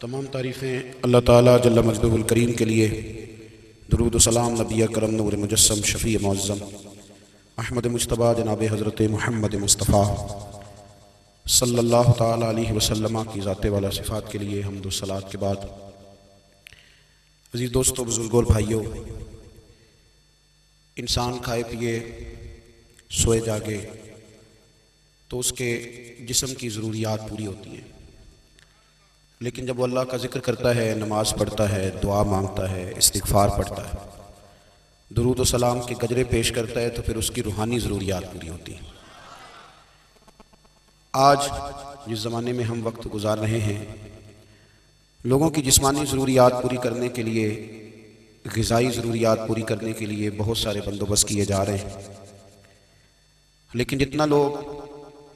تمام تعریفیں اللہ تعالیٰ جل مجدہ الکریم کے لیے، درود و سلام نبی اکرم نور مجسم شفیع معظم احمد مجتبیٰ جناب حضرت محمد مصطفیٰ صلی اللہ تعالیٰ علیہ وسلم کی ذات والا صفات کے لیے حمد و صلوات کے بعد، عزیز دوستو، بزرگوں اور بھائیوں، انسان کھائے پیے سوئے جاگے تو اس کے جسم کی ضروریات پوری ہوتی ہیں، لیکن جب وہ اللہ کا ذکر کرتا ہے، نماز پڑھتا ہے، دعا مانگتا ہے، استغفار پڑھتا ہے، درود و سلام کے گجرے پیش کرتا ہے، تو پھر اس کی روحانی ضروریات پوری ہوتی ہیں۔ آج جس زمانے میں ہم وقت گزار رہے ہیں، لوگوں کی جسمانی ضروریات پوری کرنے کے لیے، غذائی ضروریات پوری کرنے کے لیے بہت سارے بندوبست کیے جا رہے ہیں، لیکن جتنا لوگ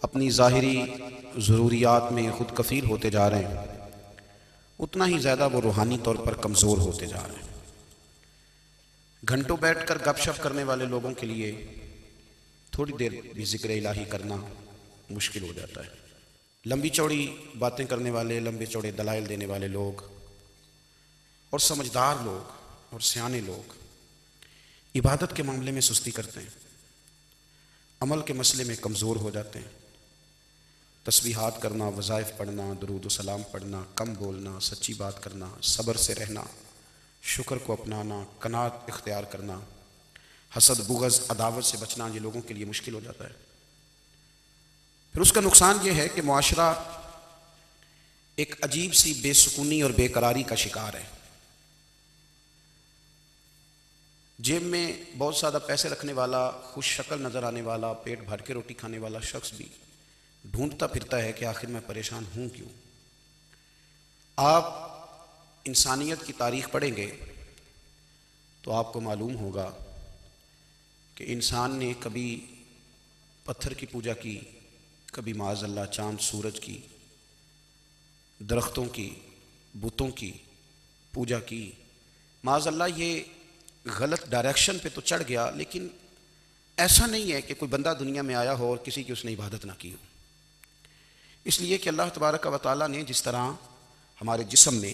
اپنی ظاہری ضروریات میں خود کفیل ہوتے جا رہے ہیں، اتنا ہی زیادہ وہ روحانی طور پر کمزور ہوتے جا رہے ہیں۔ گھنٹوں بیٹھ کر گپ شپ کرنے والے لوگوں کے لیے تھوڑی دیر بھی ذکر الہی کرنا مشکل ہو جاتا ہے۔ لمبی چوڑی باتیں کرنے والے، لمبے چوڑے دلائل دینے والے لوگ اور سمجھدار لوگ اور سیانے لوگ عبادت کے معاملے میں سستی کرتے ہیں، عمل کے مسئلے میں کمزور ہو جاتے ہیں۔ تسبیحات کرنا، وظائف پڑھنا، درود و سلام پڑھنا، کم بولنا، سچی بات کرنا، صبر سے رہنا، شکر کو اپنانا، قناعت اختیار کرنا، حسد، بغض، عداوت سے بچنا، یہ لوگوں کے لیے مشکل ہو جاتا ہے۔ پھر اس کا نقصان یہ ہے کہ معاشرہ ایک عجیب سی بے سکونی اور بے قراری کا شکار ہے۔ جیب میں بہت زیادہ پیسے رکھنے والا، خوش شکل نظر آنے والا، پیٹ بھر کے روٹی کھانے والا شخص بھی ڈھونڈتا پھرتا ہے کہ آخر میں پریشان ہوں کیوں۔ آپ انسانیت کی تاریخ پڑھیں گے تو آپ کو معلوم ہوگا کہ انسان نے کبھی پتھر کی پوجا کی، کبھی معاذ اللہ چاند سورج کی، درختوں کی، بتوں کی پوجا کی۔ معاذ اللہ یہ غلط ڈائریکشن پہ تو چڑھ گیا، لیکن ایسا نہیں ہے کہ کوئی بندہ دنیا میں آیا ہو اور کسی کی اس نے عبادت نہ کی ہو۔ اس لیے کہ اللہ تبارک و تعالیٰ نے جس طرح ہمارے جسم میں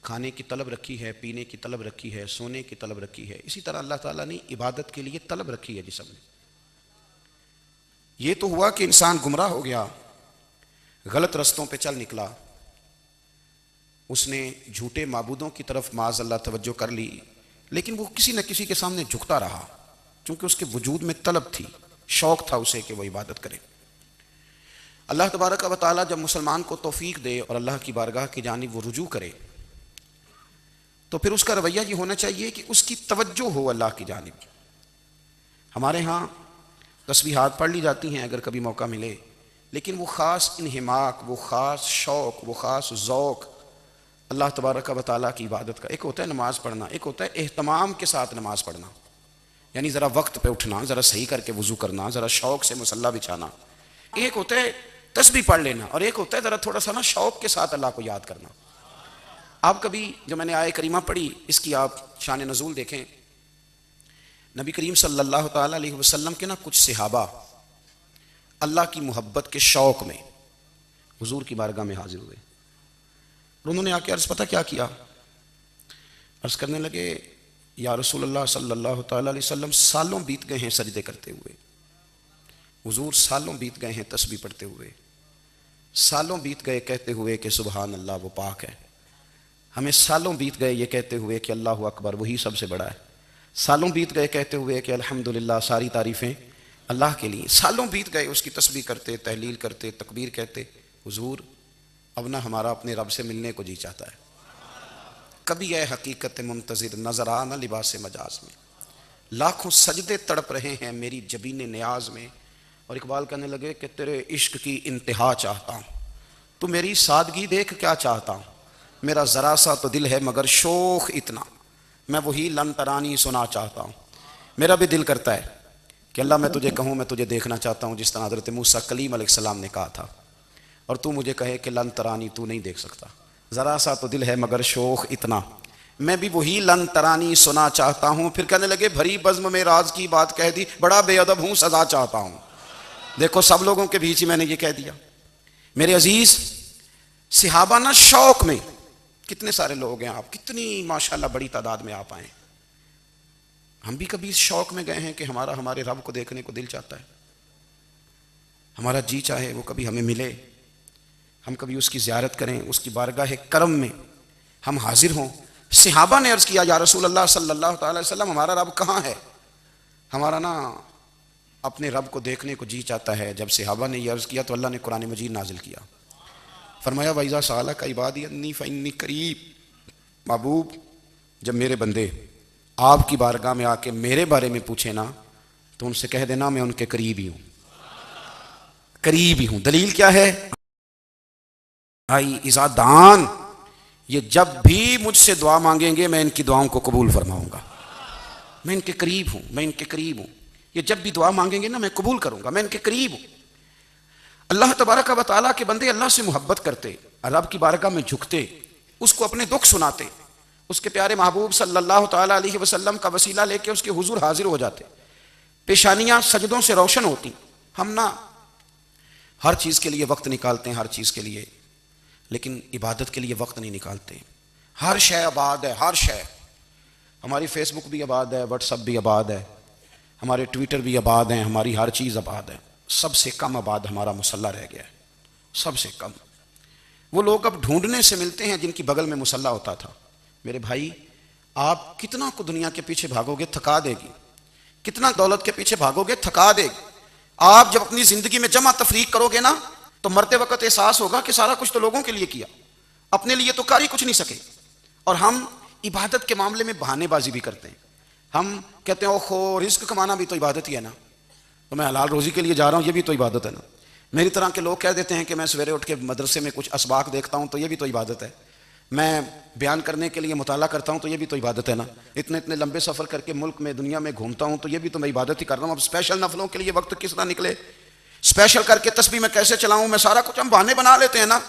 کھانے کی طلب رکھی ہے، پینے کی طلب رکھی ہے، سونے کی طلب رکھی ہے، اسی طرح اللہ تعالیٰ نے عبادت کے لیے طلب رکھی ہے جسم میں۔ یہ تو ہوا کہ انسان گمراہ ہو گیا، غلط رستوں پہ چل نکلا، اس نے جھوٹے معبودوں کی طرف معاذ اللہ توجہ کر لی، لیکن وہ کسی نہ کسی کے سامنے جھکتا رہا، چونکہ اس کے وجود میں طلب تھی، شوق تھا اسے کہ وہ عبادت کرے۔ اللہ تبارک و تعالیٰ جب مسلمان کو توفیق دے اور اللہ کی بارگاہ کی جانب وہ رجوع کرے، تو پھر اس کا رویہ یہ ہونا چاہیے کہ اس کی توجہ ہو اللہ کی جانب۔ ہمارے ہاں تسبیحات پڑھ لی جاتی ہیں اگر کبھی موقع ملے، لیکن وہ خاص انہماک، وہ خاص شوق، وہ خاص ذوق اللہ تبارک و تعالیٰ کی عبادت کا، ایک ہوتا ہے نماز پڑھنا، ایک ہوتا ہے اہتمام کے ساتھ نماز پڑھنا، یعنی ذرا وقت پہ اٹھنا، ذرا صحیح کر کے وضو کرنا، ذرا شوق سے مصلی بچھانا۔ ایک ہوتا ہے تسبیح پڑھ لینا، اور ایک ہوتا ہے ذرا تھوڑا سا نا شوق کے ساتھ اللہ کو یاد کرنا۔ آپ کبھی جو میں نے آیہ کریمہ پڑھی، اس کی آپ شان نزول دیکھیں۔ نبی کریم صلی اللہ تعالیٰ علیہ وسلم کے نا کچھ صحابہ اللہ کی محبت کے شوق میں حضور کی بارگاہ میں حاضر ہوئے، اور انہوں نے آ کے عرض پتہ کیا کیا؟ عرض کرنے لگے، یا رسول اللہ صلی اللہ تعالیٰ علیہ وسلم، سالوں بیت گئے ہیں سجدے کرتے ہوئے، حضور سالوں بیت گئے ہیں تسبیح پڑھتے ہوئے، سالوں بیت گئے کہتے ہوئے کہ سبحان اللہ وہ پاک ہے، ہمیں سالوں بیت گئے یہ کہتے ہوئے کہ اللہ اکبر وہی سب سے بڑا ہے، سالوں بیت گئے کہتے ہوئے کہ الحمدللہ ساری تعریفیں اللہ کے لیے، سالوں بیت گئے اس کی تسبیح کرتے، تحلیل کرتے، تکبیر کہتے۔ حضور اب نہ ہمارا اپنے رب سے ملنے کو جی چاہتا ہے، کبھی اے حقیقت منتظر نظر آ نہ لباس مجاز میں، لاکھوں سجدے تڑپ رہے ہیں میری جبین نیاز میں۔ اور اقبال کہنے لگے کہ تیرے عشق کی انتہا چاہتا ہوں، تو میری سادگی دیکھ کیا چاہتا ہوں، میرا ذرا سا تو دل ہے مگر شوق اتنا، میں وہی لن ترانی سنا چاہتا ہوں۔ میرا بھی دل کرتا ہے کہ اللہ میں تجھے کہوں، میں تجھے دیکھنا چاہتا ہوں، جس طرح حضرت موسیٰ کلیم علیہ السلام نے کہا تھا، اور تو مجھے کہے کہ لن ترانی، تو نہیں دیکھ سکتا، ذرا سا تو دل ہے مگر شوق اتنا، میں بھی وہی لن ترانی سنا چاہتا ہوں۔ پھر کہنے لگے بھری بزم میں راز کی بات کہہ دی، بڑا بے ادب ہوں سزا چاہتا ہوں۔ دیکھو سب لوگوں کے بیچ ہی میں نے یہ کہہ دیا۔ میرے عزیز، صحابہ نا شوق میں، کتنے سارے لوگ ہیں آپ، کتنی ماشاءاللہ بڑی تعداد میں آپ آئیں، ہم بھی کبھی اس شوق میں گئے ہیں کہ ہمارے رب کو دیکھنے کو دل چاہتا ہے، ہمارا جی چاہے وہ کبھی ہمیں ملے، ہم کبھی اس کی زیارت کریں، اس کی بارگاہ کرم میں ہم حاضر ہوں۔ صحابہ نے عرض کیا یا رسول اللہ صلی اللہ تعالی وسلم ہمارا رب کہاں ہے؟ ہمارا نا اپنے رب کو دیکھنے کو جی چاہتا ہے۔ جب صحابہ نے یہ عرض کیا تو اللہ نے قرآن مجید نازل کیا، فرمایا وَإِذَا سَأَلَكَ عِبَادِي عَنِّي فَإِنِّي قَرِيبٌ، محبوب جب میرے بندے آپ کی بارگاہ میں آ کے میرے بارے میں پوچھیں نا تو ان سے کہہ دینا میں ان کے قریب ہی ہوں، قریب ہی ہوں۔ دلیل کیا ہے؟ بھائی اذا دان، یہ جب بھی مجھ سے دعا مانگیں گے میں ان کی دعاؤں کو قبول فرماؤں گا، میں ان کے قریب ہوں، میں ان کے قریب ہوں۔ یہ جب بھی دعا مانگیں گے نا میں قبول کروں گا، میں ان کے قریب ہوں۔ اللہ تبارک و تعالیٰ کے بندے اللہ سے محبت کرتے، رب کی بارگاہ میں جھکتے، اس کو اپنے دکھ سناتے، اس کے پیارے محبوب صلی اللہ تعالیٰ علیہ وسلم کا وسیلہ لے کے اس کے حضور حاضر ہو جاتے، پیشانیاں سجدوں سے روشن ہوتی۔ ہم نا ہر چیز کے لیے وقت نکالتے ہیں، ہر چیز کے لیے، لیکن عبادت کے لیے وقت نہیں نکالتے۔ ہر شے آباد ہے، ہر شے، ہماری فیس بک بھی آباد ہے، واٹس ایپ بھی آباد ہے، ہمارے ٹویٹر بھی آباد ہیں، ہماری ہر چیز آباد ہے۔ سب سے کم آباد ہمارا مصلی رہ گیا ہے، سب سے کم۔ وہ لوگ اب ڈھونڈنے سے ملتے ہیں جن کی بغل میں مصلی ہوتا تھا۔ میرے بھائی آپ کتنا کو دنیا کے پیچھے بھاگو گے تھکا دے گی، کتنا دولت کے پیچھے بھاگو گے تھکا دے گی۔ آپ جب اپنی زندگی میں جمع تفریق کرو گے نا تو مرتے وقت احساس ہوگا کہ سارا کچھ تو لوگوں کے لیے کیا، اپنے لیے تو کر ہی کچھ نہیں سکے۔ اور ہم عبادت کے معاملے میں بہانے بازی بھی کرتے ہیں، ہم کہتے ہیں اوہو رزق کمانا بھی تو عبادت ہی ہے نا، تو میں حلال روزی کے لیے جا رہا ہوں، یہ بھی تو عبادت ہے نا۔ میری طرح کے لوگ کہہ دیتے ہیں کہ میں سویرے اٹھ کے مدرسے میں کچھ اسباق دیکھتا ہوں تو یہ بھی تو عبادت ہے، میں بیان کرنے کے لیے مطالعہ کرتا ہوں تو یہ بھی تو عبادت ہے نا، اتنے لمبے سفر کر کے ملک میں دنیا میں گھومتا ہوں تو یہ بھی تو میں عبادت ہی کر رہا ہوں۔ اب اسپیشل نفلوں کے لیے وقت کس طرح نکلے، اسپیشل کر کے تسبیح میں کیسے چلاؤں، میں سارا کچھ ہم بہانے بنا لیتے ہیں نا۔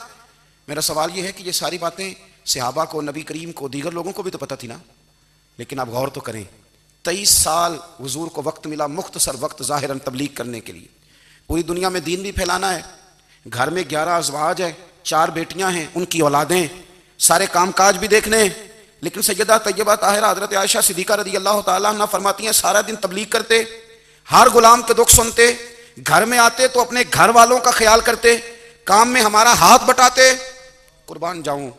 میرا سوال یہ ہے کہ یہ ساری باتیں صحابہ کو، نبی کریم کو، دیگر لوگوں کو بھی تو پتہ تھی نا، لیکن اب غور تو کریں 23 سال حضور کو وقت ملا، مختصر وقت ظاہراً تبلیغ کرنے کے لیے، پوری دنیا میں دین بھی پھیلانا ہے، گھر میں 11 ازواج ہے، 4 بیٹیاں ہیں، ان کی اولادیں، سارے کام کاج بھی دیکھنے ہیں۔ لیکن سیدہ طیبہ طاہرہ حضرت عائشہ صدیقہ رضی اللہ تعالیٰ عنہ فرماتی ہیں سارا دن تبلیغ کرتے، ہر غلام کے دکھ سنتے، گھر میں آتے تو اپنے گھر والوں کا خیال کرتے، کام میں ہمارا ہاتھ بٹاتے۔ قربان جاؤں،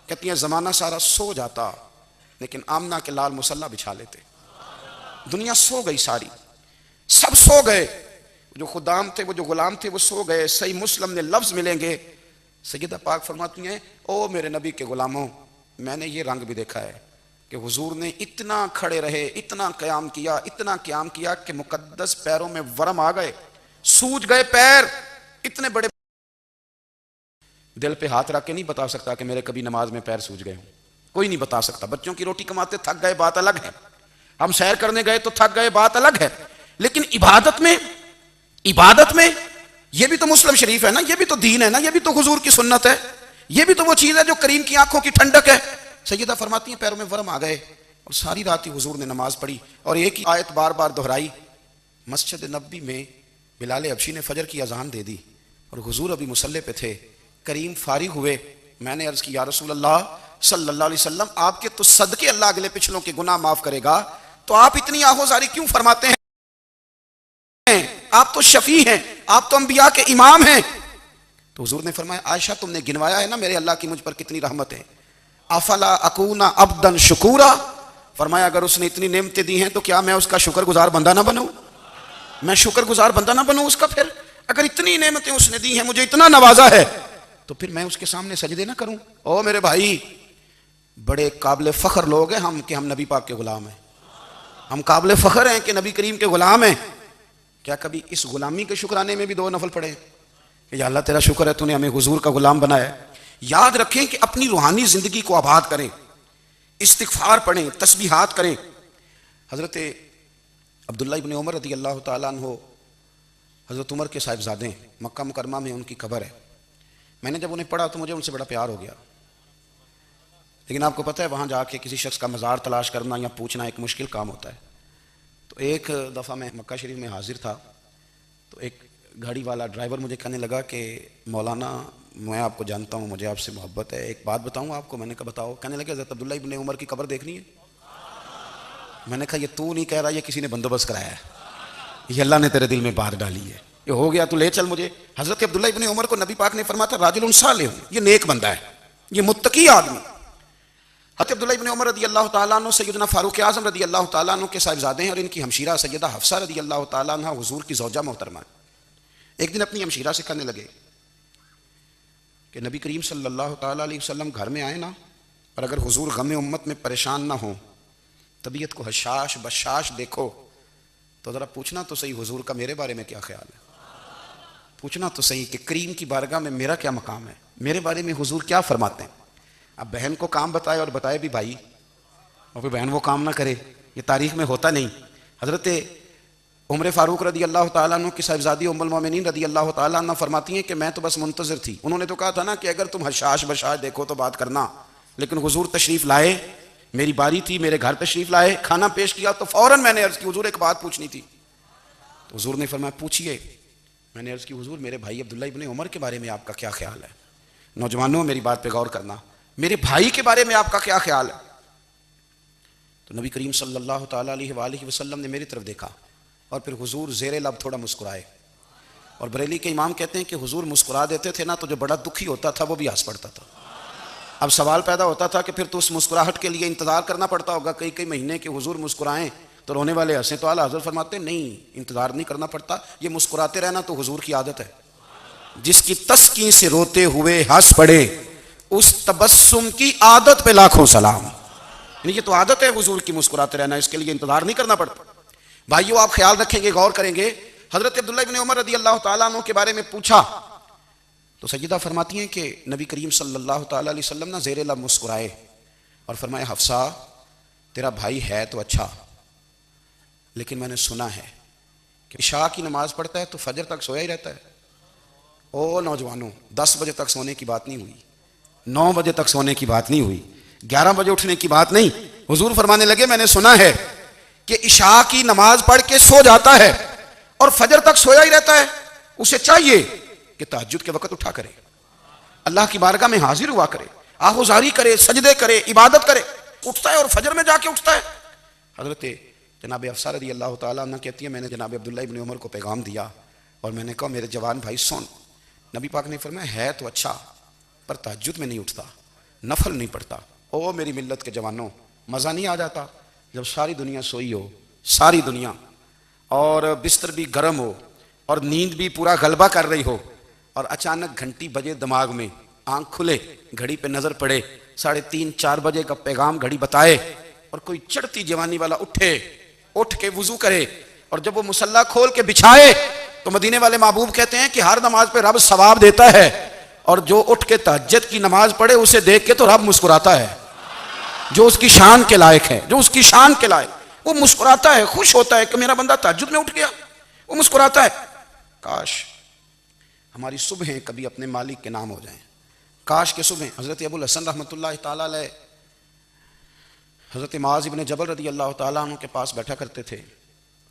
کہتی ہیں زمانہ سارا سو جاتا لیکن آمنہ کے لال مصلی بچھا لیتے۔ دنیا سو گئی، ساری سب سو گئے، جو خدام تھے، وہ جو غلام تھے وہ سو گئے۔ صحیح مسلم میں لفظ ملیں گے، سیدہ پاک فرماتی ہیں او میرے نبی کے غلاموں، میں نے یہ رنگ بھی دیکھا ہے کہ حضور نے اتنا کھڑے رہے، اتنا قیام کیا، اتنا قیام کیا کہ مقدس پیروں میں ورم آ گئے، سوج گئے پیر، اتنے بڑے۔ دل پہ ہاتھ رکھ کے نہیں بتا سکتا کہ میرے کبھی نماز میں پیر سوج گئے ہوں، کوئی نہیں بتا سکتا۔ بچوں کی روٹی کماتے تھک گئے بات الگ ہے، ہم سیر کرنے گئے تو تھک گئے بات الگ ہے، لیکن عبادت میں یہ بھی تو مسلم شریف ہے نا، یہ بھی تو دین ہے نا، یہ بھی تو حضور کی سنت ہے، یہ بھی تو وہ چیز ہے جو کریم کی آنکھوں کی ٹھنڈک ہے۔ سیدہ فرماتی ہیں پیروں میں ورم آ گئے اور ساری رات ہی حضور نے نماز پڑھی اور ایک ہی آیت بار بار دہرائی۔ مسجد نبوی میں بلال حبشی نے فجر کی اذان دے دی اور حضور ابھی مصلی پہ تھے، کریم فارغ ہوئے۔ میں نے عرض کی یا رسول اللہ صلی اللہ علیہ وسلم آپ کے تو صدقے اللہ اگلے پچھلوں کے گناہ معاف کرے گا، تو آپ اتنی آہوزاری کیوں فرماتے ہیں؟ آپ تو شفیع ہیں، آپ تو انبیاء کے امام ہیں۔ تو حضور نے فرمایا عائشہ تم نے گنوایا ہے نا میرے اللہ کی مجھ پر کتنی رحمت ہے، افلا اکون عبدا شکورا، فرمایا اگر اس نے اتنی نعمتیں دی ہیں تو کیا میں اس کا شکر گزار بندہ نہ بنوں، میں شکر گزار بندہ نہ بنوں اس کا؟ پھر اگر اتنی نعمتیں اس نے دی ہیں، مجھے اتنا نوازا ہے، تو پھر میں اس کے سامنے سجدے نہ کروں؟ او میرے بھائی، بڑے قابل فخر لوگ ہیں ہم کہ ہم نبی پاک کے غلام ہیں، ہم قابل فخر ہیں کہ نبی کریم کے غلام ہیں۔ کیا کبھی اس غلامی کے شکرانے میں بھی 2 نفل پڑھے کہ یا اللہ تیرا شکر ہے تو نے ہمیں حضور کا غلام بنایا ہے؟ یاد رکھیں کہ اپنی روحانی زندگی کو آباد کریں، استغفار پڑھیں، تسبیحات کریں۔ حضرت عبداللہ ابن عمر رضی اللہ تعالیٰ عنہ حضرت عمر کے صاحبزادے ہیں، مکہ مکرمہ میں ان کی قبر ہے۔ میں نے جب انہیں پڑھا تو مجھے ان سے بڑا پیار ہو گیا، لیکن آپ کو پتہ ہے وہاں جا کے کسی شخص کا مزار تلاش کرنا یا پوچھنا ایک مشکل کام ہوتا ہے۔ تو ایک دفعہ میں مکہ شریف میں حاضر تھا، تو ایک گاڑی والا ڈرائیور مجھے کہنے لگا کہ مولانا میں آپ کو جانتا ہوں، مجھے آپ سے محبت ہے، ایک بات بتاؤں آپ کو۔ میں نے کہا بتاؤ۔ کہنے لگا حضرت عبداللہ ابن عمر کی قبر دیکھنی ہے؟ میں نے کہا یہ تو نہیں کہہ رہا، یہ کسی نے بندوبست کرایا ہے، یہ اللہ نے تیرے دل میں بات ڈالی ہے، یہ ہو گیا تو لے چل مجھے۔ حضرت عبداللہ ابن عمر کو نبی پاک نے فرمایا تھا راجل صالح، یہ نیک بندہ ہے، یہ متقی آدمی۔ حضرت عبداللہ ابن عمر رضی اللہ تعالیٰ عنہ سیدنا فاروق اعظم رضی اللہ تعالیٰ عنہ کے صاحبزادے ہیں، اور ان کی ہمشیرہ سیدہ حفصہ رضی اللہ تعالیٰ عنہ حضور کی زوجہ محترمہ۔ ایک دن اپنی ہمشیرہ سے کہنے لگے کہ نبی کریم صلی اللہ تعالیٰ علیہ وسلم گھر میں آئے نا، اور اگر حضور غم امت میں پریشان نہ ہوں، طبیعت کو حشاش بشاش دیکھو، تو ذرا پوچھنا تو صحیح حضور کا میرے بارے میں کیا خیال ہے، پوچھنا تو صحیح کہ کریم کی بارگاہ میں میرا کیا مقام ہے، میرے بارے میں حضور کیا فرماتے ہیں۔ اب بہن کو کام بتائے اور بتائے بھی بھائی، اور پھر بہن وہ کام نہ کرے، یہ تاریخ میں ہوتا نہیں۔ حضرت عمر فاروق رضی اللہ تعالیٰ عنہ کی صاحبزادی ام المومنین رضی اللہ تعالیٰ عنہ فرماتی ہیں کہ میں تو بس منتظر تھی، انہوں نے تو کہا تھا نا کہ اگر تم حشاش بشاش دیکھو تو بات کرنا، لیکن حضور تشریف لائے، میری باری تھی، میرے گھر تشریف لائے، کھانا پیش کیا تو فوراً میں نے عرض کی حضور ایک بات پوچھنی تھی۔ تو حضور نے فرمایا پوچھیے۔ میں نے عرض کی حضور میرے بھائی عبداللہ ابن عمر کے بارے میں آپ کا کیا خیال ہے؟ نوجوانوں میری بات پہ غور کرنا، میرے بھائی کے بارے میں آپ کا کیا خیال ہے؟ تو نبی کریم صلی اللہ تعالیٰ علیہ وآلہ وسلم نے میری طرف دیکھا، اور پھر حضور زیر لب تھوڑا مسکرائے، اور بریلی کے امام کہتے ہیں کہ حضور مسکرا دیتے تھے نا تو جو بڑا دکھی ہوتا تھا وہ بھی ہنس پڑتا تھا۔ اب سوال پیدا ہوتا تھا کہ پھر تو اس مسکراہٹ کے لیے انتظار کرنا پڑتا ہوگا کئی مہینے کہ حضور مسکرائیں تو رونے والے ہنسیں، تو اعلیٰ حضرت فرماتے ہیں نہیں، انتظار نہیں کرنا پڑتا، یہ مسکراتے رہنا تو حضور کی عادت ہے۔ جس کی تسکین سے روتے ہوئے ہنس پڑے اس تبسم کی عادت پہ لاکھوں سلام، یعنی یہ تو عادت ہے حضور کی مسکراتے رہنا، اس کے لیے انتظار نہیں کرنا پڑتا۔ بھائیو آپ خیال رکھیں گے، غور کریں گے، حضرت عبداللہ ابن عمر رضی اللہ تعالیٰ عنہ کے بارے میں پوچھا تو سیدہ فرماتی ہیں کہ نبی کریم صلی اللہ تعالیٰ علیہ وسلم نے زیر لب مسکرائے اور فرمایا حفصہ تیرا بھائی ہے تو اچھا، لیکن میں نے سنا ہے کہ عشاء کی نماز پڑھتا ہے تو فجر تک سویا ہی رہتا ہے۔ او نوجوانوں، 10 بجے تک سونے کی بات نہیں ہوئی، 9 بجے تک سونے کی بات نہیں ہوئی، 11 بجے اٹھنے کی بات نہیں۔ حضور فرمانے لگے میں نے سنا ہے کہ عشاء کی نماز پڑھ کے سو جاتا ہے اور فجر تک سویا ہی رہتا ہے، اسے چاہیے کہ تہجد کے وقت اٹھا کرے، اللہ کی بارگاہ میں حاضر ہوا کرے، آہوزاری کرے، سجدے کرے، عبادت کرے، اٹھتا ہے اور فجر میں جا کے اٹھتا ہے۔ حضرت جناب حفصہ رضی اللہ تعالیٰ عنہ کہتی ہے میں نے جناب عبداللہ ابن عمر کو پیغام دیا اور میں نے کہا میرے جوان بھائی سن، نبی پاک نے فرمایا ہے تو اچھا پر تہجد میں نہیں اٹھتا، نفل نہیں پڑھتا۔ او میری ملت کے جوانوں، مزہ نہیں آ جاتا جب ساری دنیا سوئی ہو، ساری دنیا، اور بستر بھی گرم ہو اور نیند بھی پورا غلبہ کر رہی ہو، اور اچانک گھنٹی بجے دماغ میں، آنکھ کھلے، گھڑی پہ نظر پڑے، 3:30 4 بجے کا پیغام گھڑی بتائے، اور کوئی چڑھتی جوانی والا اٹھ کے وضو کرے، اور جب وہ مصلی کھول کے بچھائے تو مدینے والے محبوب کہتے ہیں کہ ہر نماز پہ رب ثواب دیتا ہے، اور جو اٹھ کے تہجد کی نماز پڑھے اسے دیکھ کے تو رب مسکراتا ہے، جو اس کی شان کے لائق ہے، جو اس کی شان کے لائق، وہ مسکراتا ہے، خوش ہوتا ہے کہ میرا بندہ تہجد میں اٹھ گیا، وہ مسکراتا ہے۔ کاش ہماری صبحیں کبھی اپنے مالک کے نام ہو جائیں، کاش کے صبحیں۔ حضرت ابو الحسن رحمۃ اللہ تعالیٰ علیہ حضرت معاذ ابن جبل رضی اللہ تعالیٰ عنہ کے پاس بیٹھا کرتے تھے،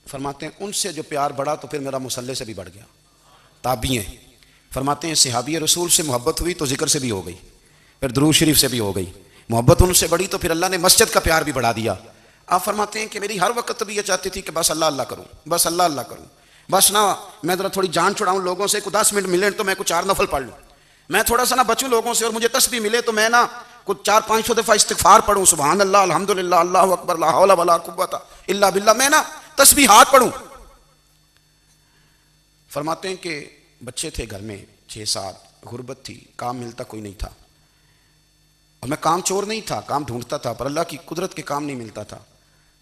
فرماتے ہیں ان سے جو پیار بڑھا تو پھر میرا مصلی سے بھی بڑھ گیا۔ تابعی ہیں، فرماتے ہیں صحابی رسول سے محبت ہوئی تو ذکر سے بھی ہو گئی، پھر درود شریف سے بھی ہو گئی، محبت ان سے بڑھی تو پھر اللہ نے مسجد کا پیار بھی بڑھا دیا۔ آپ فرماتے ہیں کہ میری ہر وقت طبیعت چاہتی تھی کہ بس اللہ اللہ کروں، بس اللہ اللہ کروں، بس نہ میں ذرا تھوڑی جان چھڑاؤں لوگوں سے، 10 منٹ ملیں تو میں کچھ 4 نفل پڑھ لوں، میں تھوڑا سا نہ بچوں لوگوں سے، اور مجھے تسبیح ملے تو میں نہ کچھ 400-500 دفعہ استغفار پڑھوں، سبحان اللہ، الحمدللہ، اللہ اکبر، لا حول ولا قوت الا باللہ، میں نہ تسبیحات پڑھوں۔ فرماتے ہیں کہ بچے تھے گھر میں 6-7، غربت تھی، کام ملتا کوئی نہیں تھا، اور میں کام چور نہیں تھا، کام ڈھونڈتا تھا، پر اللہ کی قدرت کے کام نہیں ملتا تھا۔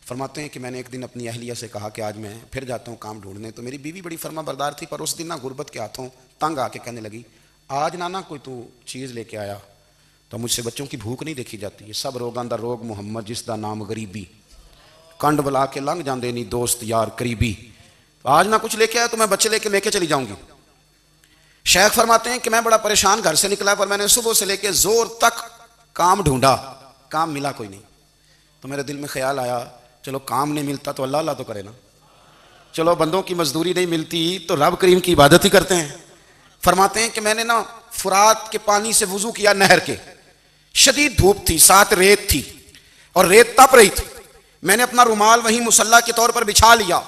فرماتے ہیں کہ میں نے ایک دن اپنی اہلیہ سے کہا کہ آج میں پھر جاتا ہوں کام ڈھونڈنے، تو میری بیوی بڑی فرما بردار تھی، پر اس دن نہ غربت کے ہاتھوں تنگ آ کے کہنے لگی آج نہ کوئی تو چیز لے کے آیا تو مجھ سے بچوں کی بھوک نہیں دیکھی جاتی، یہ سب روگاں دا روگ محمد جس دا نام غریبی، کنڈ بلا کے لنگ جاندے نہیں دوست یار قریبی، آج نہ کچھ لے کے آیا تو میں بچے لے کے چلی جاؤں گی۔ شیخ فرماتے ہیں کہ میں بڑا پریشان گھر سے نکلا، پر میں نے صبح سے لے کے زور تک کام ڈھونڈا، کام ملا کوئی نہیں، تو میرے دل میں خیال آیا چلو کام نہیں ملتا تو اللہ اللہ تو کرے نا، چلو بندوں کی مزدوری نہیں ملتی تو رب کریم کی عبادت ہی کرتے ہیں. فرماتے ہیں کہ میں نے نا فرات کے پانی سے وضو کیا نہر کے, شدید دھوپ تھی, ساتھ ریت تھی اور ریت تپ رہی تھی. میں نے اپنا رومال وہیں مصلی کے طور پر بچھا لیا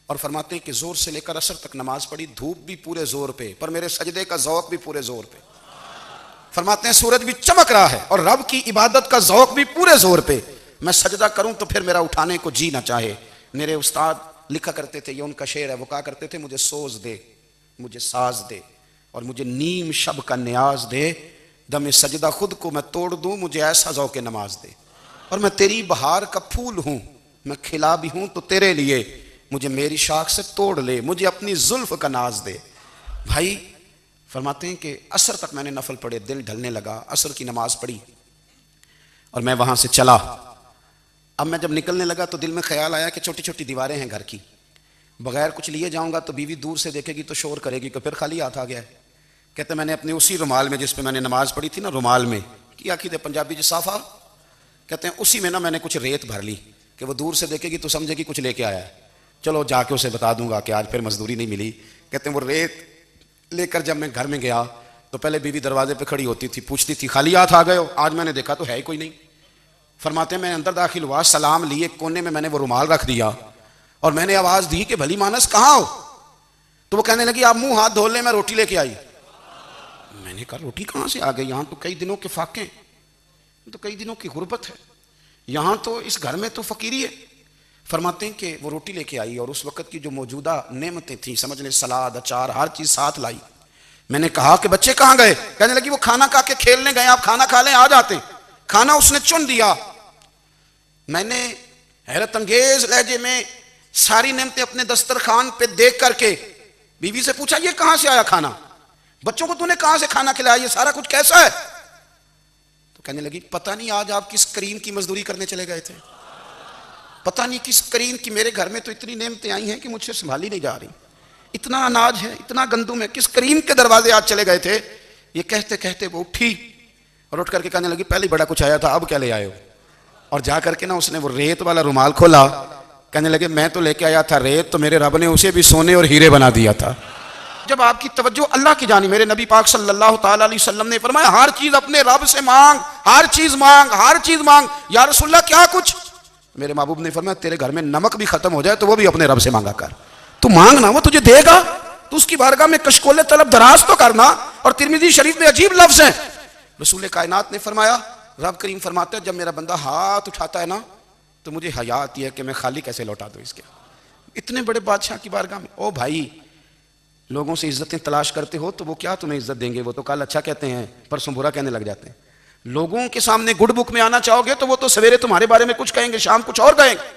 اور فرماتے ہیں کہ زور سے لے کر عصر تک نماز پڑھی, دھوپ بھی پورے زور پہ پر میرے سجدے کا ذوق بھی پورے زور پہ. فرماتے ہیں سورج بھی چمک رہا ہے اور رب کی عبادت کا ذوق بھی پورے زور پہ. میں سجدہ کروں تو پھر میرا اٹھانے کو جی نہ چاہے. میرے استاد لکھا کرتے تھے, یہ ان کا شعر ہے, وہ کہا کرتے تھے مجھے سوز دے, مجھے ساز دے اور مجھے نیم شب کا نیاز دے, دم سجدہ خود کو میں توڑ دوں, مجھے ایسا ذوق نماز دے. اور میں تیری بہار کا پھول ہوں, میں کھلا بھی ہوں تو تیرے لیے, مجھے میری شاخ سے توڑ لے, مجھے اپنی زلف کا ناز دے. بھائی فرماتے ہیں کہ عصر تک میں نے نفل پڑھے, دل ڈھلنے لگا, عصر کی نماز پڑھی اور میں وہاں سے چلا. اب میں جب نکلنے لگا تو دل میں خیال آیا کہ چھوٹی چھوٹی دیواریں ہیں گھر کی, بغیر کچھ لیے جاؤں گا تو بیوی دور سے دیکھے گی تو شور کرے گی کہ پھر خالی ہاتھ آ گیا ہے. کہتے میں نے اپنے اسی رومال میں جس پہ میں نے نماز پڑھی تھی نا, رومال میں کیا کہتے پنجابی جو صافہ کہتے ہیں, اسی میں نا میں نے کچھ ریت بھر لی کہ وہ دور سے دیکھے گی تو سمجھے گی کچھ لے کے آیا ہے. چلو جا کے اسے بتا دوں گا کہ آج پھر مزدوری نہیں ملی. کہتے ہیں وہ ریت لے کر جب میں گھر میں گیا تو پہلے بیوی دروازے پہ کھڑی ہوتی تھی, پوچھتی تھی خالی ہاتھ آ گئے ہو, آج میں نے دیکھا تو ہے ہی کوئی نہیں. فرماتے ہیں میں اندر داخل ہوا, سلام لیے, کونے میں نے وہ رومال رکھ دیا اور میں نے آواز دی کہ بھلی مانس کہاں ہو. تو وہ کہنے لگی آپ منہ ہاتھ دھو لیں, میں روٹی لے کے آئی. میں نے کہا روٹی کہاں سے آ گئی, یہاں تو کئی دنوں کے فاقے, تو کئی دنوں کی غربت ہے, یہاں تو اس گھر میں تو فقیری ہے. فرماتے ہیں کہ وہ روٹی لے کے آئی اور اس وقت کی جو موجودہ نعمتیں تھیں, سمجھ لیں سلاد, اچار, ہر چیز ساتھ لائی. میں نے کہا کہ بچے کہاں گئے؟ کہنے لگی وہ کھانا کھا کے کھیلنے گئے, آپ کھانا کھا لیں آ جاتے. کھانا اس نے چن دیا. میں نے حیرت انگیز لہجے میں ساری نعمتیں اپنے دسترخوان پہ دیکھ کر کے بیوی سے پوچھا یہ کہاں سے آیا کھانا, بچوں کو تو نے کہاں سے کھانا کھلایا, یہ سارا کچھ کیسا ہے؟ تو کہنے لگی پتہ نہیں آج آپ کس کریم کی مزدوری کرنے چلے گئے تھے, پتہ نہیں کس کریم کی, میرے گھر میں تو اتنی نعمتیں آئی ہیں کہ مجھ سے سنبھالی نہیں جا رہی, اتنا اناج ہے, اتنا گندم ہے, کس کریم کے دروازے آج چلے گئے تھے. یہ کہتے کہتے وہ اٹھی اور اٹھ کر کے کہنے لگی پہلے بڑا کچھ آیا تھا, اب کیا لے آئے ہو؟ اور جا کر کے نا اس نے وہ ریت والا رومال کھولا, کہنے لگے میں تو لے کے آیا تھا ریت, تو میرے رب نے اسے بھی سونے اور ہیرے بنا دیا تھا. جب آپ کی توجہ اللہ کی جانب, میرے نبی پاک صلی اللہ تعالی علیہ وسلم نے فرمایا ہر چیز اپنے رب سے مانگ, ہر چیز مانگ, ہر چیز مانگ. یا رسول اللہ کیا کچھ؟ میرے محبوب نے فرمایا تیرے گھر میں نمک بھی ختم ہو جائے تو وہ بھی اپنے رب سے مانگا کر, تو مانگنا وہ تجھے دے گا, تو اس کی بارگاہ میں کشکول طلب دراز تو کرنا. اور ترمذی شریف میں عجیب لفظ ہیں, رسول کائنات نے فرمایا, رب کریم فرماتا ہے جب میرا بندہ ہاتھ اٹھاتا ہے نا تو مجھے حیا آتی ہے کہ میں خالی کیسے لوٹا دوں اس کے, اتنے بڑے بادشاہ کی بارگاہ میں. او بھائی لوگوں سے عزتیں تلاش کرتے ہو تو وہ کیا تمہیں عزت دیں گے, وہ تو کل اچھا کہتے ہیں پرسوں برا کہنے لگ جاتے ہیں. لوگوں کے سامنے گڈ بک میں آنا چاہو گے تو وہ تو سویرے تمہارے بارے میں کچھ کہیں گے, شام کچھ اور کہیں گے.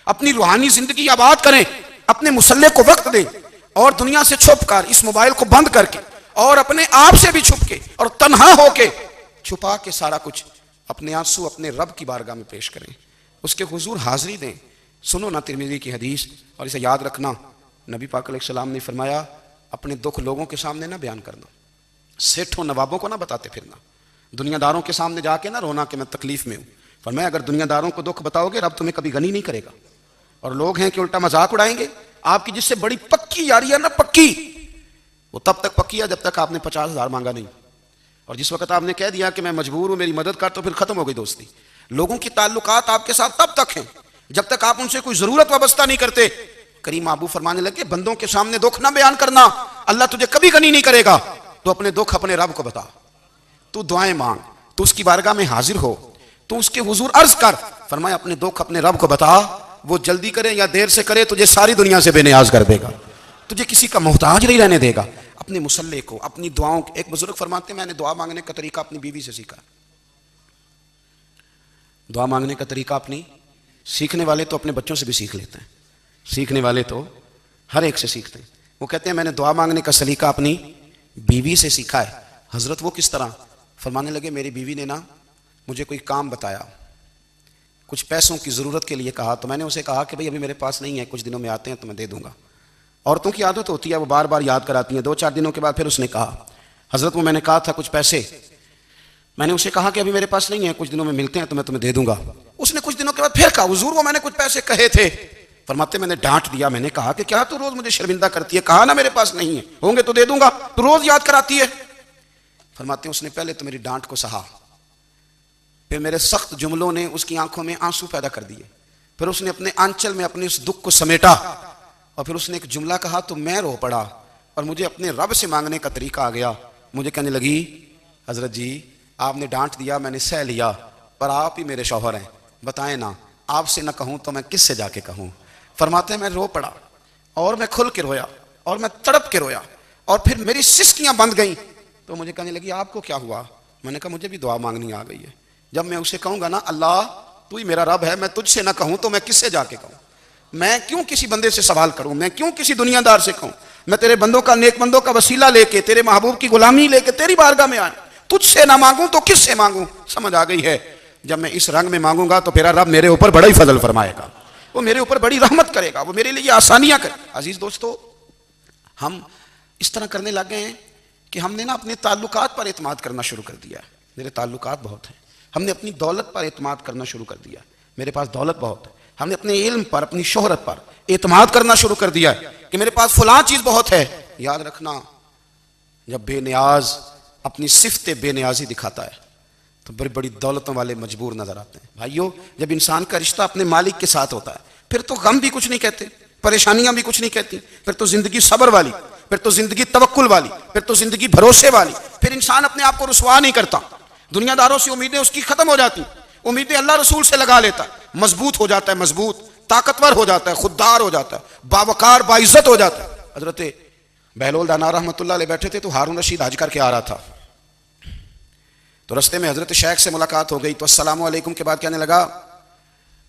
اپنی روحانی زندگی آباد کریں, اپنے مصلی کو وقت دیں اور دنیا سے چھپ کر, اس موبائل کو بند کر کے اور اپنے آپ سے بھی چھپ کے اور تنہا ہو کے چھپا کے سارا کچھ اپنے آنسو اپنے رب کی بارگاہ میں پیش کریں, اس کے حضور حاضری دیں. سنو نا ترمذی کی حدیث اور اسے یاد رکھنا, نبی پاک علیہ السلام نے فرمایا اپنے دکھ لوگوں کے سامنے نہ بیان کرنا, سیٹھوں نوابوں کو نہ بتاتے پھرنا, دنیا داروں کے سامنے جا کے نہ رونا کہ میں تکلیف میں ہوں. فرمایا اگر دنیا داروں کو دکھ بتاؤ گے رب تمہیں کبھی غنی نہیں کرے گا. اور لوگ ہیں کہ الٹا مذاق اڑائیں گے. آپ کی جس سے بڑی پکی یاری ہے نا, پکی, وہ تب تک پکی ہے جب تک آپ نے 50,000 مانگا نہیں, اور جس وقت آپ نے کہہ دیا کہ میں مجبور ہوں میری مدد کر تو پھر ختم ہو گئی دوستی. لوگوں کی تعلقات آپ کے ساتھ تب تک ہیں جب تک آپ ان سے کوئی ضرورت وابستہ نہیں کرتے. کریم ابو فرمانے لگے بندوں کے سامنے دکھ نہ بیان کرنا, اللہ تجھے کبھی غنی نہیں کرے گا. تو اپنے دکھ اپنے رب کو بتا, تو دعائیں مانگ, تو اس کی بارگاہ میں حاضر ہو, تو اس کے حضور عرض کر. فرمایا اپنے دکھ اپنے رب کو بتا, وہ جلدی کرے یا دیر سے کرے تجھے ساری دنیا سے بے نیاز کر دے گا, تجھے کسی کا محتاج نہیں رہنے دے گا. اپنے مصلی کو, اپنی دعاؤں, ایک بزرگ فرماتے ہیں میں نے دعا مانگنے کا طریقہ اپنی بیوی سے سیکھا. دعا مانگنے کا طریقہ اپنی, سیکھنے والے تو اپنے بچوں سے بھی سیکھ لیتے ہیں, سیکھنے والے تو ہر ایک سے سیکھتے ہیں. وہ کہتے ہیں میں نے دعا مانگنے کا سلیقہ اپنی بیوی سے سیکھا ہے. حضرت وہ کس طرح؟ فرمانے لگے میری بیوی نے نا مجھے کوئی کام بتایا, کچھ پیسوں کی ضرورت کے لیے کہا, تو میں نے اسے کہا کہ بھئی ابھی میرے پاس نہیں ہے, کچھ دنوں میں آتے ہیں تو میں دے دوں گا. عورتوں کی عادت ہوتی ہے وہ بار بار یاد کراتی ہیں. 2-4 دنوں کے بعد پھر اس نے کہا حضرت وہ میں نے کہا تھا کچھ پیسے, میں نے اسے کہا کہ ابھی میرے پاس نہیں ہے, کچھ دنوں میں ملتے ہیں تو میں تمہیں دے دوں گا. اس نے کچھ دنوں کے بعد پھر کہا حضور وہ میں نے کچھ پیسے کہے تھے, فرماتے میں نے ڈانٹ دیا، میں نے کہا کہ کیا تو روز مجھے شرمندہ کرتی ہے؟ کہا نا میرے پاس نہیں ہے، ہوں گے تو دے دوں گا، تو روز یاد کراتی ہے۔ فرماتے ہیں اس نے پہلے تو میری ڈانٹ کو سہا، پھر میرے سخت جملوں نے اس کی آنکھوں میں آنسو پیدا کر دیے، پھر اس نے اپنے آنچل میں اپنے اس دکھ کو سمیٹا، اور پھر اس نے ایک جملہ کہا تو میں رو پڑا، اور مجھے اپنے رب سے مانگنے کا طریقہ آ گیا۔ مجھے کہنے لگی حضرت جی آپ نے ڈانٹ دیا، میں نے سہ لیا، پر آپ ہی میرے شوہر ہیں، بتائیں نا آپ سے نہ کہوں تو میں کس سے جا کے کہوں؟ فرماتے ہیں میں رو پڑا، اور میں کھل کے رویا، اور میں تڑپ کے رویا، اور پھر میری سسکیاں بند گئیں۔ تو مجھے کہنے لگی آپ کو کیا ہوا؟ میں نے کہا مجھے بھی دعا مانگنی آ گئی ہے، جب میں اسے کہوں گا نا اللہ تو ہی میرا رب ہے، میں تجھ سے نہ کہوں تو میں کس سے جا کے کہوں؟ میں کیوں کسی بندے سے سوال کروں؟ میں کیوں کسی دنیا دار سے کہوں؟ میں تیرے بندوں کا، نیک بندوں کا وسیلہ لے کے، تیرے محبوب کی غلامی لے کے تیری بارگاہ میں آیا، تجھ سے نہ مانگوں تو کس سے مانگوں؟ سمجھ آ گئی ہے؟ جب میں اس رنگ میں مانگوں گا تو پھر رب میرے اوپر بڑا ہی فضل فرمائے گا، وہ میرے اوپر بڑی رحمت کرے گا، وہ میرے لیے آسانیاں کرے گا۔ عزیز دوستو، ہم اس طرح کرنے لگ گئے ہیں کہ ہم نے نا اپنے تعلقات پر اعتماد کرنا شروع کر دیا ہے۔ میرے تعلقات بہت ہیں، ہم نے اپنی دولت پر اعتماد کرنا شروع کر دیا ہے، میرے پاس دولت بہت ہے، ہم نے اپنے علم پر، اپنی شہرت پر اعتماد کرنا شروع کر دیا ہے کہ میرے پاس فلاں چیز بہت ہے۔ یاد رکھنا، جب بے نیاز اپنی صفت بے نیازی دکھاتا ہے تو بڑی بڑی دولتوں والے مجبور نظر آتے ہیں۔ بھائیو، جب انسان کا رشتہ اپنے مالک کے ساتھ ہوتا ہے پھر تو غم بھی کچھ نہیں کہتے، پریشانیاں بھی کچھ نہیں کہتی، پھر تو زندگی صبر والی، پھر تو زندگی توکل والی، پھر تو زندگی بھروسے والی، پھر انسان اپنے آپ کو رسوا نہیں کرتا، دنیا داروں سے امیدیں اس کی ختم ہو جاتی، امیدیں اللہ رسول سے لگا لیتا ہے، مضبوط ہو جاتا ہے، مضبوط، طاقتور ہو جاتا ہے، خوددار ہو جاتا ہے، باوقار باعزت ہو جاتا ہے۔ حضرت بہلول دانا رحمۃ اللہ علیہ بیٹھے تھے تو ہارون رشید حج کر کے آ رہا تھا، تو رستے میں حضرت شیخ سے ملاقات ہو گئی تو السلام علیکم کے بعد کہنے لگا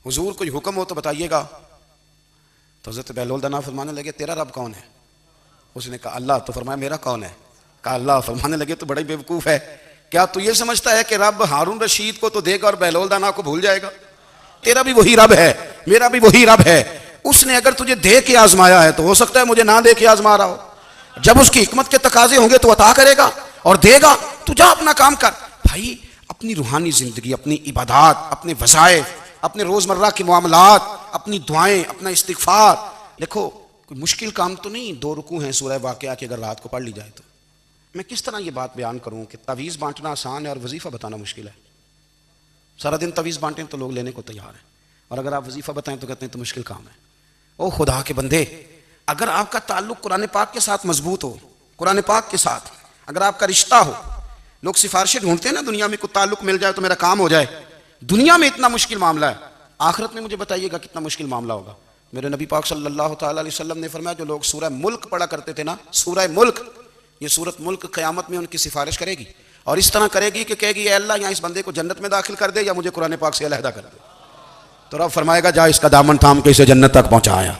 حضور کوئی حکم ہو تو بتائیے گا۔ تو حضرت بہلول دانا فرمانے لگے تیرا رب کون ہے؟ اس نے کہا اللہ۔ تو فرمایا میرا کون ہے؟ کہا اللہ۔ فرمانے لگے تو بڑا ہی بیوقوف ہے، کیا تو یہ سمجھتا ہے کہ رب ہارون رشید کو تو دے گا اور بہلول دانا کو بھول جائے گا؟ تیرا بھی وہی رب ہے، میرا بھی وہی رب ہے، اس نے اگر تجھے دے کے آزمایا ہے تو ہو سکتا ہے مجھے نہ دے کے آزما رہا ہو، جب اس کی حکمت کے تقاضے ہوں گے تو عطا کرے گا اور دے گا، تو جا اپنا کام کر۔ بھائی، اپنی روحانی زندگی، اپنی عبادات، اپنے وظائف، اپنے روزمرہ کے معاملات، اپنی دعائیں، اپنا استغفار، دیکھو کوئی مشکل کام تو نہیں، 2 رکوع ہیں سورہ واقعہ کی اگر رات کو پڑھ لی جائے تو۔ میں کس طرح یہ بات بیان کروں کہ تعویذ بانٹنا آسان ہے اور وظیفہ بتانا مشکل ہے؟ سارا دن تعویذ بانٹیں تو لوگ لینے کو تیار ہیں، اور اگر آپ وظیفہ بتائیں تو کہتے ہیں تو مشکل کام ہے۔ او خدا کے بندے، اگر آپ کا تعلق قرآن پاک کے ساتھ مضبوط ہو، قرآن پاک کے ساتھ اگر آپ کا رشتہ ہو، لوگ سفارشیں ڈھونڈتے ہیں نا دنیا میں، کوئی تعلق مل جائے تو میرا کام ہو جائے، دنیا میں اتنا مشکل معاملہ ہے، آخرت میں مجھے بتائیے گا کتنا مشکل معاملہ ہوگا۔ میرے نبی پاک صلی اللہ تعالیٰ علیہ وسلم نے فرمایا جو لوگ سورہ ملک پڑھا کرتے تھے نا، سورہ ملک، یہ سورت ملک قیامت میں ان کی سفارش کرے گی، اور اس طرح کرے گی کہ کہے گی اے اللہ یہاں اس بندے کو جنت میں داخل کر دے یا مجھے قرآن پاک سے علیحدہ کر دے، تو رب فرمائے گا جا اس کا دامن تھام کے اسے جنت تک پہنچایا۔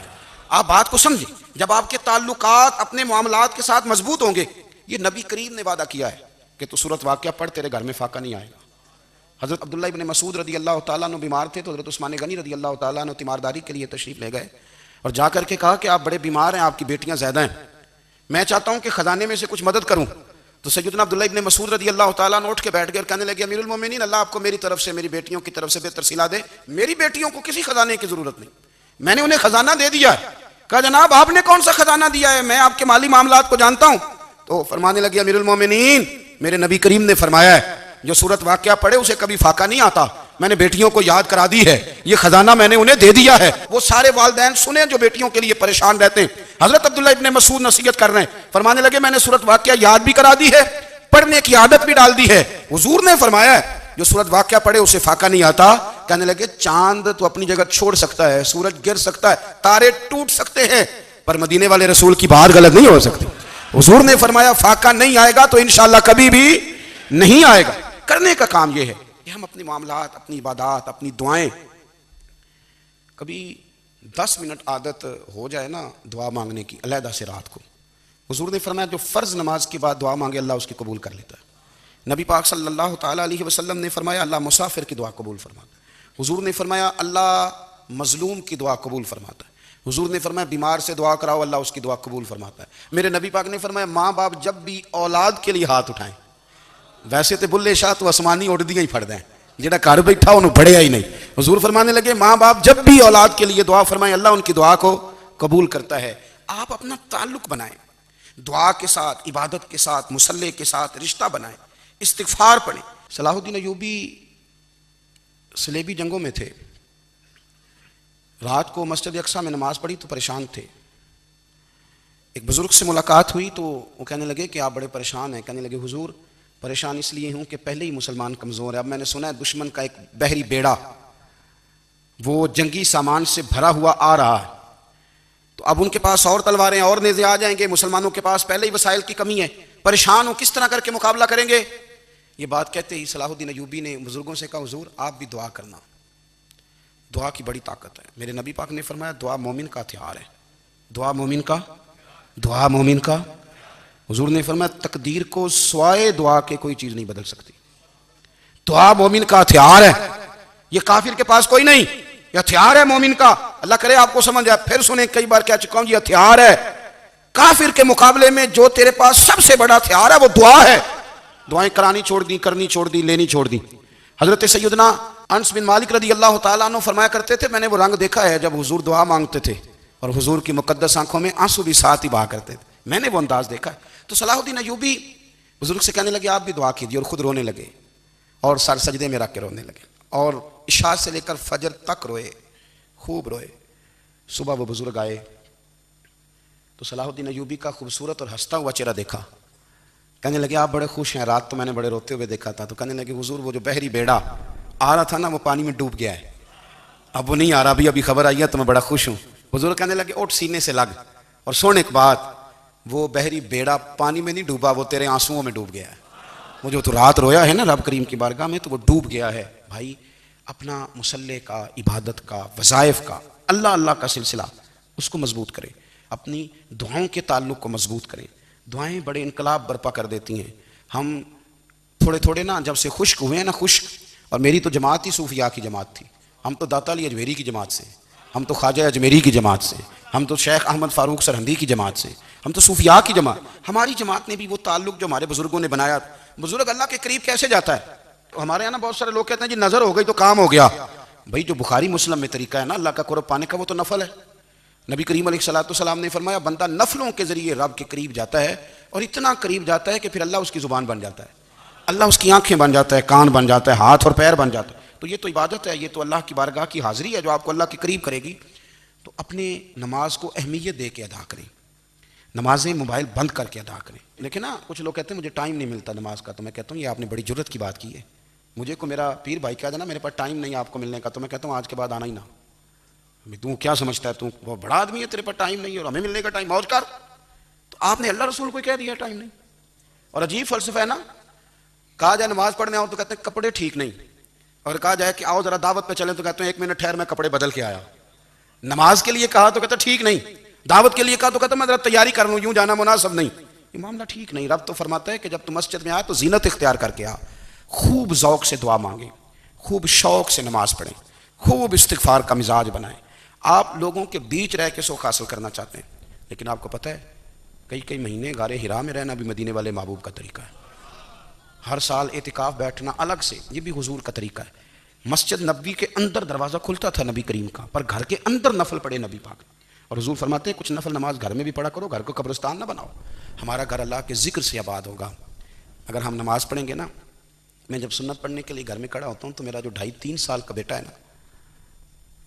آپ بات کو سمجھیں، جب آپ کے تعلقات اپنے معاملات کے ساتھ مضبوط ہوں گے، یہ نبی کریم نے وعدہ کیا ہے کہ تو سورت واقعہ پڑھ تیرے گھر میں فاقہ نہیں آئے گا۔ حضرت عبداللہ ابن مسعود رضی اللہ تعالیٰ عنہ بیمار تھے تو حضرت عثمان غنی رضی اللہ تعالیٰ عنہ تیمارداری کے لیے تشریف لے گئے اور جا کر کے کہا کہ آپ بڑے بیمار ہیں، آپ کی بیٹیاں زیادہ ہیں، میں چاہتا ہوں کہ خزانے میں سے کچھ مدد کروں۔ تو سیدنا عبداللہ ابن مسعود رضی اللہ تعالیٰ عنہ اٹھ کے بیٹھ گئے اور کہنے لگے امیر المومنین، اللہ آپ کو میری طرف سے، میری بیٹیوں کی طرف سے بہتر صلہ دے، میری بیٹیوں کو کسی خزانے کی ضرورت نہیں، میں نے انہیں خزانہ دے دیا ہے۔ کہا جناب آپ نے کون سا خزانہ دیا ہے، میں آپ کے مالی معاملات کو جانتا ہوں۔ تو فرمانے لگے امیر المومنین، میرے نبی کریم نے فرمایا ہے جو سورت واقعہ پڑھے اسے کبھی فاقہ نہیں آتا، میں نے بیٹیوں کو یاد کرا دی ہے، یہ خزانہ میں نے انہیں دے دیا ہے۔ وہ سارے والدین سنیں جو بیٹیوں کے لیے پریشان رہتے ہیں، حضرت عبداللہ ابن مسعود نصیحت کر رہے ہیں، فرمانے لگے میں نے سورت واقعہ یاد بھی کرا دی ہے، پڑھنے کی عادت بھی ڈال دی ہے، حضور نے فرمایا ہے جو سورت واقعہ پڑھے اسے فاقہ نہیں آتا۔ کہنے لگے چاند تو اپنی جگہ چھوڑ سکتا ہے، سورج گر سکتا ہے، تارے ٹوٹ سکتے ہیں، پر مدینے والے رسول کی بات غلط نہیں ہو سکتی۔ حضور نے فرمایا فاقہ نہیں آئے گا تو انشاءاللہ کبھی بھی نہیں آئے گا۔ کرنے کا کام یہ ہے کہ ہم اپنی معاملات، اپنی عبادات، اپنی دعائیں، کبھی 10 منٹ عادت ہو جائے نا دعا مانگنے کی علیحدہ سے رات کو۔ حضور نے فرمایا جو فرض نماز کے بعد دعا مانگے اللہ اس کی قبول کر لیتا ہے۔ نبی پاک صلی اللہ تعالیٰ علیہ وسلم نے فرمایا اللہ مسافر کی دعا قبول فرماتا ہے۔ حضور نے فرمایا اللہ مظلوم کی دعا قبول فرماتا ہے۔ حضور نے فرمایا بیمار سے دعا کراؤ اللہ اس کی دعا قبول فرماتا ہے۔ میرے نبی پاک نے فرمایا ماں باپ جب بھی اولاد کے لیے ہاتھ اٹھائیں، ویسے تو بلے شاہ تو آسمانی اڑ دیاں ہی پھڑ دیں، جہاں گھر بیٹھا انہوں بڑھیا ہی نہیں، حضور فرمانے لگے ماں باپ جب بھی اولاد کے لیے دعا فرمائیں اللہ ان کی دعا کو قبول کرتا ہے. آپ اپنا تعلق بنائیں دعا کے ساتھ, عبادت کے ساتھ, مصلی کے ساتھ رشتہ بنائیں, استغفار پڑھیں. صلاح الدین ایوبی صلیبی جنگوں میں تھے. رات کو مسجد اقصیٰ میں نماز پڑھی تو پریشان تھے. ایک بزرگ سے ملاقات ہوئی تو وہ کہنے لگے کہ آپ بڑے پریشان ہیں. کہنے لگے حضور پریشان اس لیے ہوں کہ پہلے ہی مسلمان کمزور ہے. اب میں نے سنا ہے دشمن کا ایک بحری بیڑا وہ جنگی سامان سے بھرا ہوا آ رہا ہے, تو اب ان کے پاس اور تلواریں اور نیزے آ جائیں گے, مسلمانوں کے پاس پہلے ہی وسائل کی کمی ہے, پریشان ہوں کس طرح کر کے مقابلہ کریں گے. یہ بات کہتے ہی صلاح الدین ایوبی نے بزرگوں سے کہا حضور آپ بھی دعا کرنا, دعا کی بڑی طاقت ہے. میرے نبی پاک نے فرمایا دعا مومن کا ہتھیار ہے. دعا مومن کا. حضور نے فرمایا تقدیر کو سوائے دعا کے کوئی چیز نہیں بدل سکتی. دعا مومن کا ہتھیار ہے, یہ کافر کے پاس کوئی نہیں, یہ ہتھیار ہے مومن کا. اللہ کرے آپ کو سمجھ آئے. پھر سنیں کئی بار کہہ چکا ہوں یہ ہتھیار ہے. کافر کے مقابلے میں جو تیرے پاس سب سے بڑا ہتھیار ہے وہ دعا ہے. دعائیں کرانی چھوڑ دی, کرنی چھوڑ دی, لینی چھوڑ دی. حضرت سیدنا انس بن مالک رضی اللہ تعالیٰ عنہ فرمایا کرتے تھے میں نے وہ رنگ دیکھا ہے جب حضور دعا مانگتے تھے اور حضور کی مقدس آنکھوں میں آنسو بھی ساتھ ہی بہا کرتے تھے. میں نے وہ انداز دیکھا ہے. تو صلاح الدین ایوبی بزرگ سے کہنے لگے آپ بھی دعا کیجیے, اور خود رونے لگے اور سر سجدے میں رکھ کے رونے لگے, اور عشاء سے لے کر فجر تک روئے, خوب روئے. صبح وہ بزرگ آئے تو صلاح الدین ایوبی کا خوبصورت اور ہنستا ہوا چہرہ دیکھا. کہنے لگے آپ بڑے خوش ہیں, رات تو میں نے بڑے روتے ہوئے دیکھا تھا. تو کہنے لگے حضور وہ جو بحری بیڑا آ رہا تھا نا وہ پانی میں ڈوب گیا ہے, اب وہ نہیں آ رہا, ابھی خبر آئی ہے تو میں بڑا خوش ہوں. بزرگ کہنے لگے اٹھ سینے سے لگ, اور سونے کے بعد وہ بحری بیڑا پانی میں نہیں ڈوبا, وہ تیرے آنسوؤں میں ڈوب گیا ہے. وہ جو تو رات رویا ہے نا رب کریم کی بارگاہ میں تو وہ ڈوب گیا ہے. بھائی اپنا مصلی کا, عبادت کا, وظائف کا, اللہ کا سلسلہ اس کو مضبوط کریں, اپنی دعاؤں کے تعلق کو مضبوط کریں. دعائیں بڑے انقلاب برپا کر دیتی ہیں. ہم تھوڑے تھوڑے نا جب سے خشک ہوئے ہیں نا, خشک, اور میری تو جماعت ہی صوفیاء کی جماعت تھی. ہم تو داتا علی اجمیری کی جماعت سے, ہم تو خواجہ اجمیری کی جماعت سے, ہم تو شیخ احمد فاروق سرہندی کی جماعت سے, ہم تو صوفیاء کی جماعت. ہماری جماعت نے بھی وہ تعلق جو ہمارے بزرگوں نے بنایا. بزرگ اللہ کے قریب کیسے جاتا ہے؟ تو ہمارے یہاں نا بہت سارے لوگ کہتے ہیں جی نظر ہو گئی تو کام ہو گیا. بھائی جو بخاری مسلم میں طریقہ ہے نا اللہ کا قرب پانے کا وہ تو نفل ہے. نبی کریم علیہ الصلوۃ والسلام نے فرمایا بندہ نفلوں کے ذریعے رب کے قریب جاتا ہے, اور اتنا قریب جاتا ہے کہ پھر اللہ اس کی زبان بن جاتا ہے, اللہ اس کی آنکھیں بن جاتا ہے, کان بن جاتا ہے, ہاتھ اور پیر بن جاتا ہے. تو یہ تو عبادت ہے, یہ تو اللہ کی بارگاہ کی حاضری ہے جو آپ کو اللہ کے قریب کرے گی. تو اپنے نماز کو اہمیت دے کے ادا کریں, نمازیں موبائل بند کر کے ادا کریں. لیکن نا کچھ لوگ کہتے ہیں مجھے ٹائم نہیں ملتا نماز کا, تو میں کہتا ہوں یہ آپ نے بڑی جرت کی بات کی ہے. مجھے کو میرا پیر بھائی کہا جانا میرے پاس ٹائم نہیں آپ کو ملنے کا, تو میں کہتا ہوں آج کے بعد آنا ہی نہ. تو کیا سمجھتا ہے تو وہ بڑا آدمی ہے, تیرے پاس ٹائم نہیں ہے اور ہمیں ملنے کا ٹائم, موج کر. تو آپ نے اللہ رسول کو کہہ دیا ٹائم نہیں. اور عجیب فلسفہ ہے نا, کہا جائے نماز پڑھنے آؤ تو کہتے ہیں کپڑے ٹھیک نہیں, اور کہا جائے کہ آؤ ذرا دعوت پہ چلیں تو کہتے ہیں 1 منٹ ٹھہر میں کپڑے بدل کے آیا. نماز کے لیے کہا تو کہتا ٹھیک نہیں, دعوت کے لیے کہا تو کہتا میں ذرا تیاری کر لوں, یوں جانا مناسب نہیں. یہ معاملہ ٹھیک نہیں. رب تو فرماتا ہے کہ جب تم مسجد میں آ تو زینت اختیار کر کے آ, خوب ذوق سے دعا مانگیں, خوب شوق سے نماز پڑھیں, خوب استغفار کا مزاج بنائیں. آپ لوگوں کے بیچ رہ کے سوکھ حاصل کرنا چاہتے ہیں, لیکن آپ کو پتہ ہے کئی مہینے غار حرا میں رہنا بھی مدینے والے محبوب کا طریقہ ہے. ہر سال اعتکاف بیٹھنا الگ سے, یہ بھی حضور کا طریقہ ہے. مسجد نبوی کے اندر دروازہ کھلتا تھا نبی کریم کا, پر گھر کے اندر نفل پڑے نبی پاک. اور حضور فرماتے ہیں کچھ نفل نماز گھر میں بھی پڑھا کرو, گھر کو قبرستان نہ بناؤ. ہمارا گھر اللہ کے ذکر سے آباد ہوگا. اگر ہم نماز پڑھیں گے نا, میں جب سنت پڑھنے کے لیے گھر میں کھڑا ہوتا ہوں تو میرا جو 2.5-3 سال کا بیٹا ہے نا,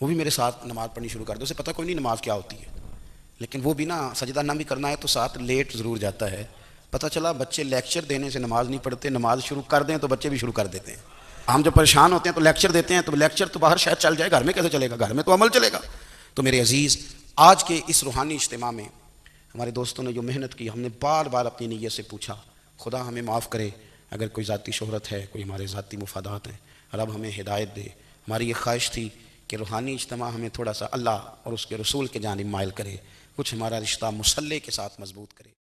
وہ بھی میرے ساتھ نماز پڑھنی شروع کر دے. اسے پتہ کوئی نہیں نماز کیا ہوتی ہے, لیکن وہ بھی نا سجدہ نہ بھی کرنا ہے تو ساتھ لیٹ ضرور جاتا ہے. پتہ چلا بچے لیکچر دینے سے نماز نہیں پڑھتے, نماز شروع کر دیں تو بچے بھی شروع کر دیتے ہیں. ہم جب پریشان ہوتے ہیں تو لیکچر دیتے ہیں, تو لیکچر تو باہر شاید چل جائے, گھر میں کیسے چلے گا, گھر میں تو عمل چلے گا. تو میرے عزیز, آج کے اس روحانی اجتماع میں ہمارے دوستوں نے جو محنت کی, ہم نے بار بار اپنی نیت سے پوچھا خدا ہمیں معاف کرے اگر کوئی ذاتی شہرت ہے, کوئی ہمارے ذاتی مفادات ہیں, رب ہمیں ہدایت دے. ہماری یہ خواہش تھی کہ روحانی اجتماع ہمیں تھوڑا سا اللہ اور اس کے رسول کے جانب مائل کرے, کچھ ہمارا رشتہ مصلی کے ساتھ مضبوط کرے.